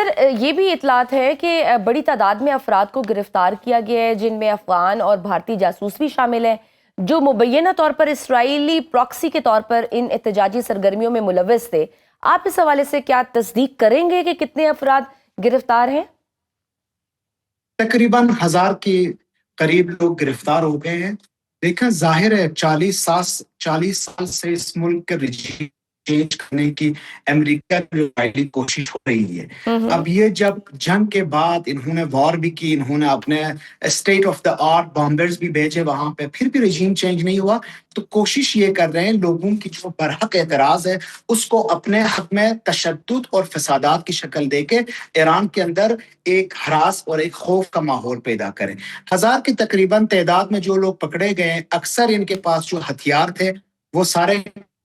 سر یہ بھی اطلاعات ہے کہ بڑی تعداد میں افراد کو گرفتار کیا گیا ہے جن میں افغان اور بھارتی جاسوس بھی شامل ہیں جو مبینہ طور پر اسرائیلی پراکسی کے طور پر ان احتجاجی سرگرمیوں میں ملوث تھے۔ آپ اس حوالے سے کیا تصدیق کریں گے کہ کتنے افراد گرفتار ہیں؟ تقریباً 1000 کے قریب لوگ گرفتار ہو گئے ہیں۔ دیکھیں ظاہر ہے 40 سال سے اس ملک کے رجیم چینج کرنے کی امریکہ کی کوشش ہو رہی ہے۔ اب یہ جب جنگ کے بعد انہوں نے وار بھی کی، انہوں نے اپنے state of the art bombers بھی بھیجے وہاں پہ، پھر بھی رجیم چینج نہیں ہوا، تو کوشش یہ کر رہے ہیں لوگوں کی جو برحق اعتراض ہے اس کو اپنے حق میں تشدد اور فسادات کی شکل دے کے ایران کے اندر ایک ہراس اور ایک خوف کا ماحول پیدا کریں۔ 1000 کی تقریباً تعداد میں جو لوگ پکڑے گئے ہیں، اکثر ان کے پاس جو ہتھیار تھے وہ سارے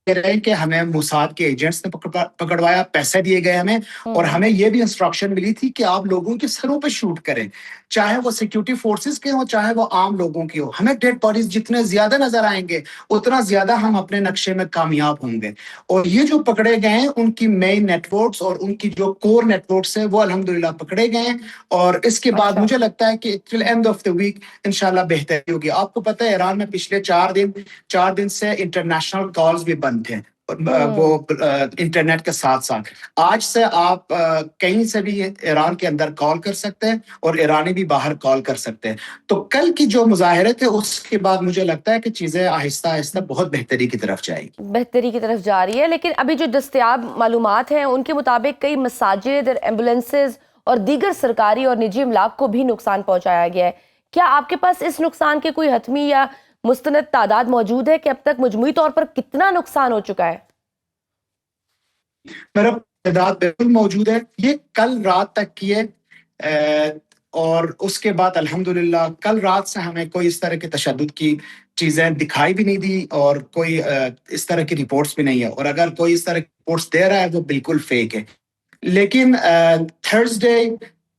کہہ رہے ہیں کہ ہمیں موساد کے ایجنٹس نے پکڑوایا، پیسے دیے گئے ہمیں، اور ہمیں یہ بھی انسٹرکشن ملی تھی کہ آپ لوگوں کے سروں پہ شوٹ کریں، چاہے وہ سیکیورٹی فورسز کے ہوں چاہے وہ عام لوگوں کی ہو، ہمیں ڈیڈ باڈیز جتنے زیادہ نظر آئیں گے اتنا زیادہ ہم اپنے نقشے میں کامیاب ہوں گے۔ اور یہ جو پکڑے گئے ہیں ان کی مین نیٹ ورکس اور ان کی جو کور نیٹ ورکس ہیں وہ الحمدللہ پکڑے گئے ہیں، اور اس کے بعد مجھے لگتا ہے کہ till end of the week انشاءاللہ بہتری ہوگی۔ آپ کو پتہ ہے ایران میں پچھلے 4 دن سے انٹرنیشنل کالز بھی بند تھے، وہ انٹرنیٹ کے ساتھ ساتھ آج سے آپ کہیں سے بھی ایران کے اندر کال کر سکتے ہیں اور ایرانی بھی باہر کال کر سکتے ہیں۔ تو کل کی جو مظاہرے تھے اس کے بعد مجھے لگتا ہے کہ چیزیں آہستہ آہستہ بہت بہتری کی طرف جائے گی، بہتری کی طرف جا رہی ہے، لیکن ابھی جو دستیاب معلومات ہیں ان کے مطابق کئی مساجد اور ایمبولینسز اور دیگر سرکاری اور نجی املاک کو بھی نقصان پہنچایا گیا ہے۔ کیا آپ کے پاس اس نقصان کے کوئی حتمی یا مستند تعداد موجود ہے کہ اب تک مجموعی طور پر کتنا نقصان ہو چکا ہے؟ میرا تعداد بالکل موجود ہے، یہ کل رات تک کی ہے، اور اس کے بعد الحمدللہ کل رات سے ہمیں کوئی اس طرح کے تشدد کی چیزیں دکھائی بھی نہیں دی اور کوئی اس طرح کی رپورٹس بھی نہیں ہے، اور اگر کوئی اس طرح کی رپورٹس دے رہا ہے وہ بالکل فیک ہے۔ لیکن تھرسڈے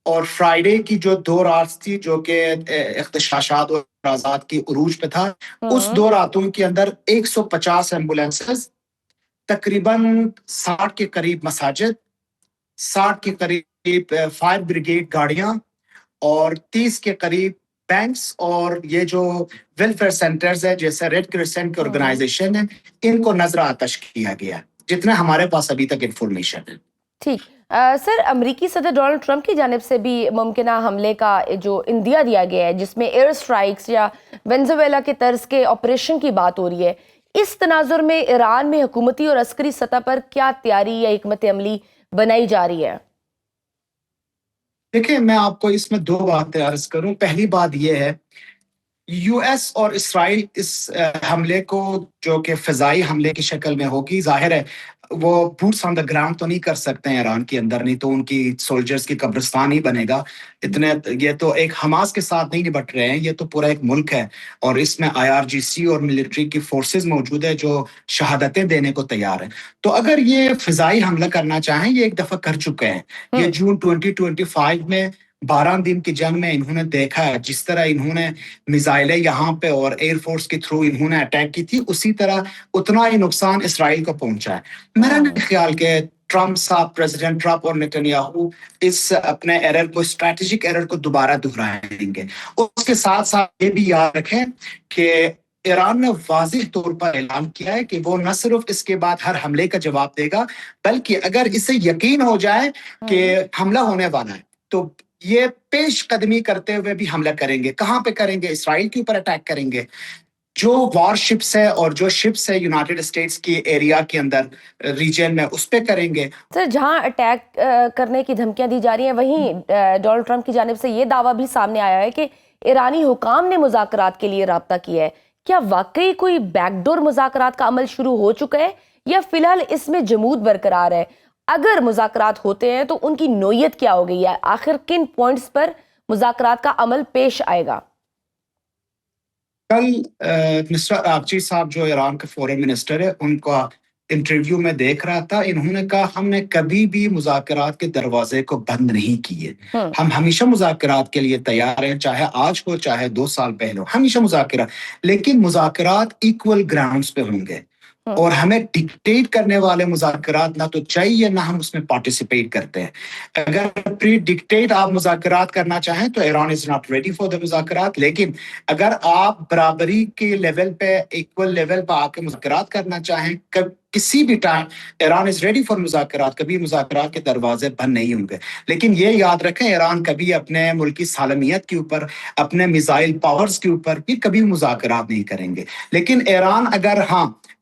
اور فرائیڈے کی جو 2 رات تھی جو کہ اغتشاشات اور اعتراضات کی عروج پہ تھا، اس 2 راتوں کے اندر 150 ایمبولینسز، تقریباً 60 کے قریب مساجد، 60 کے قریب فائر بریگیڈ گاڑیاں، اور 30 کے قریب بینکس اور یہ جو ویلفیئر سینٹرز ہیں جیسے ریڈ کرسنٹ کی آرگنائزیشن ہے، ان کو نظر آتش کیا گیا، جتنا ہمارے پاس ابھی تک انفارمیشن ہے۔ ٹھیک سر، امریکی صدر ڈونلڈ ٹرمپ کی جانب سے بھی ممکنہ حملے کا جو اندیا دیا گیا ہے جس میں ایئر سٹرائکس یا وینزویلا کے طرز کے آپریشن کی بات ہو رہی ہے، اس تناظر میں ایران میں حکومتی اور عسکری سطح پر کیا تیاری یا حکمت عملی بنائی جا رہی ہے؟ دیکھیں میں آپ کو اس میں 2 باتیں عرض کروں۔ پہلی بات یہ ہے یو ایس اور اسرائیل اس حملے کو جو کہ فضائی حملے کی شکل میں ہوگی، ظاہر ہے وہ بوٹس آن دا گراؤنڈ تو نہیں کر سکتے ہیں ایران کے اندر، نہیں تو ان کی سولجرز کی قبرستان ہی بنے گا اتنے، یہ تو ایک حماس کے ساتھ نہیں نپٹ رہے ہیں، یہ تو پورا ایک ملک ہے، اور اس میں IRGC اور ملٹری کی فورسز موجود ہے جو شہادتیں دینے کو تیار ہیں۔ تو اگر یہ فضائی حملہ کرنا چاہیں، یہ ایک دفعہ کر چکے ہیں، یہ جون 2025 میں 12 دن کی جنگ میں انہوں نے دیکھا ہے، جس طرح انہوں نے میزائلیں یہاں پہ اور ایئر فورس کے تھرو انہوں نے اٹیک کی تھی، اسی طرح اتنا ہی نقصان اسرائیل کو پہنچا ہے۔ میرا نہیں خیال کہ ٹرمپ صاحب، پریزیڈنٹ ٹرمپ اور نیتنیاہو اس اپنے ایرر کو، اسٹریٹجک ایرر کو دوبارہ دہرائیں گے۔ اس کے ساتھ ساتھ یہ بھی یاد رکھیں کہ ایران نے واضح طور پر اعلان کیا ہے کہ وہ نہ صرف اس کے بعد ہر حملے کا جواب دے گا، بلکہ اگر اسے یقین ہو جائے کہ حملہ ہونے والا ہے تو یہ پیش قدمی کرتے ہوئے بھی حملہ کریں گے۔ کہاں پہ کریں گے؟ اسرائیل کے اوپر اٹیک کریں گے۔ جو وار شپس ہے اور جو شپس ہے یونائٹڈ اسٹیٹس کی ایریا کے اندر ریجن میں، اس پہ کریں گے۔ سر جہاں اٹیک کرنے کی دھمکیاں دی جا رہی ہیں، وہیں ڈونلڈ ٹرمپ کی جانب سے یہ دعویٰ بھی سامنے آیا ہے کہ ایرانی حکام نے مذاکرات کے لیے رابطہ کیا ہے۔ کیا واقعی کوئی بیک ڈور مذاکرات کا عمل شروع ہو چکا ہے یا فی الحال اس میں جمود برقرار ہے؟ اگر مذاکرات ہوتے ہیں تو ان کی نوعیت کیا ہو گئی ہے؟ آخر کن پوائنٹس پر مذاکرات کا عمل پیش آئے گا؟ کل مسٹر آرچی صاحب جو ایران کے فورن منسٹر ہے، ان کا انٹرویو میں دیکھ رہا تھا، انہوں نے کہا ہم نے کبھی بھی مذاکرات کے دروازے کو بند نہیں کیے، ہم ہمیشہ مذاکرات کے لیے تیار ہیں، چاہے آج ہو چاہے 2 سال پہلے ہو، ہمیشہ مذاکرات، لیکن مذاکرات ایکول گراؤنڈز پہ ہوں گے، اور ہمیں ڈکٹیٹ کرنے والے مذاکرات نہ تو چاہیے نہ ہم اس میں پارٹیسپیٹ کرتے ہیں. اگر پری ڈکٹیٹ آپ مذاکرات کرنا چاہیں تو Iran is not ready for the مذاکرات. لیکن اگر آپ برابری کے لیول پہ ایکول لیول پہ آ کے مذاکرات کرنا چاہیں کسی بھی time Iran is ready for مذاکرات. کبھی مذاکرات کے دروازے بند نہیں ہوں گے. لیکن یہ یاد رکھیں ایران کبھی اپنے ملک کی سالمیت کے اوپر اپنے میزائل پاورز کے اوپر بھی کبھی مذاکرات نہیں کریں گے. لیکن ایران اگر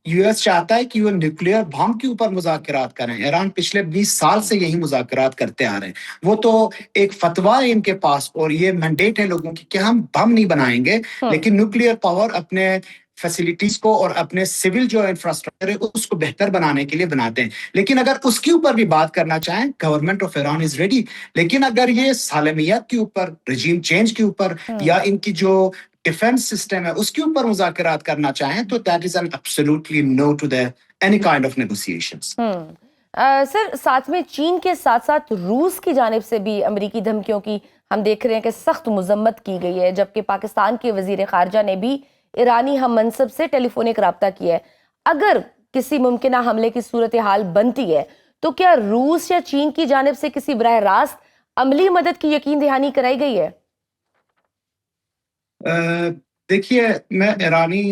یو ایس چاہتا ہے کہ وہ نیوکلیئر بم کے اوپر مذاکرات کریں. ایران پچھلے 20 سال سے یہی مذاکرات کرتے آ رہے ہیں. وہ تو ایک فتویٰ ہے ان کے پاس اور یہ مینڈیٹ ہے لوگوں کی کہ ہم بم نہیں بنائیں گے لیکن نیوکلیئر پاور اپنے فیسلٹیز کو اور اپنے سول جو انفراسٹرکچر ہے اس کو بہتر بنانے کے لیے بناتے ہیں. لیکن اگر اس کے اوپر بھی بات کرنا چاہیں government of Iran is ready. لیکن اگر یہ سالمیت کے اوپر رجیم چینج کے اوپر یا ان کی جو ڈیفنس سسٹم ہے اس کے اوپر مذاکرات کرنا چاہیں تو that is an absolutely no to the any kind of negotiations. Sir ساتھ میں چین کے ساتھ ساتھ روس کی جانب سے بھی امریکی دھمکیوں کی ہم دیکھ رہے ہیں کہ سخت مذمت کی گئی ہے، جبکہ پاکستان کے وزیر خارجہ نے بھی ایرانی ہم منصب سے ٹیلی فونک رابطہ کیا ہے. اگر کسی ممکنہ حملے کی صورتحال بنتی ہے تو کیا روس یا چین کی جانب سے کسی براہ راست عملی مدد کی یقین دہانی کرائی گئی ہے؟ دیکھیے میں ایرانی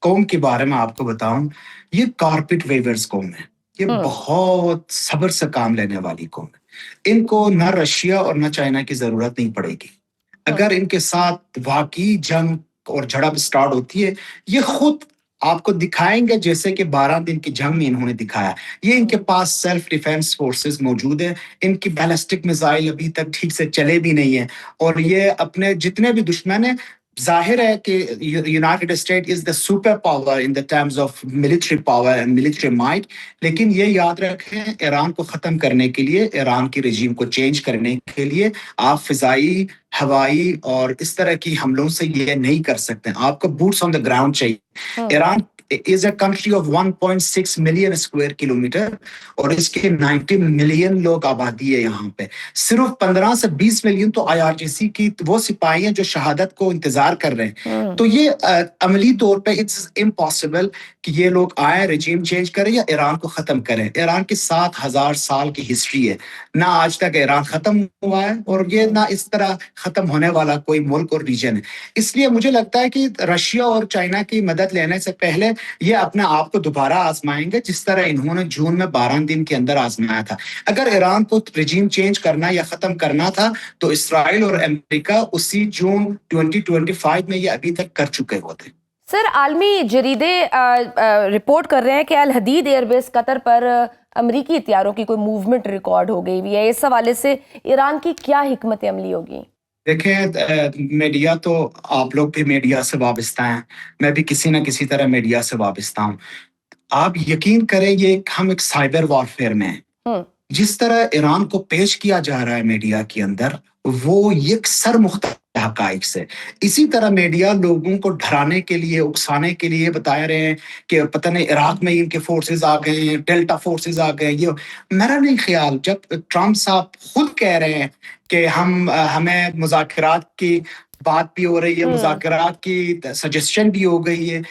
قوم کے بارے میں آپ کو بتاؤں، یہ کارپٹ ویورز قوم ہے. یہ بہت صبر سے کام لینے والی قوم ہے. ان کو نہ رشیا اور نہ چائنا کی ضرورت نہیں پڑے گی. اگر ان کے ساتھ واقعی جنگ اور جھڑپ سٹارٹ ہوتی ہے یہ خود آپ کو دکھائیں گے جیسے کہ 12 دن کی جنگ میں انہوں نے دکھایا. یہ ان کے پاس سیلف ڈیفense فورسز موجود ہیں. ان کی بیلسٹک میزائل ابھی تک ٹھیک سے چلے بھی نہیں ہیں اور یہ اپنے جتنے بھی دشمن ہیں، ظاہر ہے کہ United state is the super power in the terms of military power and military might. لیکن یہ یاد رکھیں ایران کو ختم کرنے کے لیے، ایران کی رجیم کو چینج کرنے کے لیے آپ فضائی، ہوائی اور اس طرح کی حملوں سے یہ نہیں کر سکتے. آپ کو بوٹس آن دا گراؤنڈ چاہیے. Iran is a country of 1.6 million square kilometre اور اس کے 90 ملین لوگ آبادی ہے. یہاں پہ صرف 15 سے 20 ملین تو IRGC کی وہ سپاہی ہیں جو شہادت کو انتظار کر رہے ہیں. تو یہ عملی طور پہ اٹس امپاسبل کہ یہ لوگ آئیں، رجیم چینج کریں یا ایران کو ختم کریں. ایران کی 7,000 سال کی ہسٹری ہے، نہ آج تک ایران ختم ہوا ہے اور یہ نہ اس طرح ختم ہونے والا کوئی ملک اور ریجن ہے. اس لیے مجھے لگتا ہے کہ رشیا اور چائنا کی مدد لینے سے پہلے یہ اپنے آپ کو دوبارہ آزمائیں گے جس طرح انہوں نے جون میں 12 دن کے اندر آزمایا تھا. اگر ایران کو رجیم چینج کرنا یا ختم کرنا تھا تو اسرائیل اور امریکہ اسی جون 2025 میں یہ ابھی تک کر چکے ہوتے. سر عالمی جریدے رپورٹ کر رہے ہیں کہ الحدید ایئر بیس قطر پر امریکی طیاروں کی کوئی موومنٹ ریکارڈ ہو گئی ہے. اس حوالے سے ایران کی کیا حکمت عملی ہوگی؟ دیکھیں میڈیا تو آپ لوگ بھی میڈیا سے وابستہ ہیں، میں بھی کسی نہ کسی طرح میڈیا سے وابستہ ہوں. آپ یقین کریں ہم ایک سائبر وارفیئر میں ہیں. جس طرح ایران کو پیش کیا جا رہا ہے میڈیا کے اندر وہ یکسر مختلف حقائق سے، اسی طرح میڈیا لوگوں کو ڈرانے کے لیے، اکسانے کے لیے بتا رہے ہیں کہ پتہ نہیں عراق میں ان کے فورسز آ گئے ہیں، ڈیلٹا فورسز آ گئے. یہ میرا نہیں خیال، جب ٹرمپ صاحب خود کہہ رہے ہیں کہ ہمیں مذاکرات کی بات بھی ہو رہی ہے، مذاکرات کی سجیشن بھی ہو گئی ہے،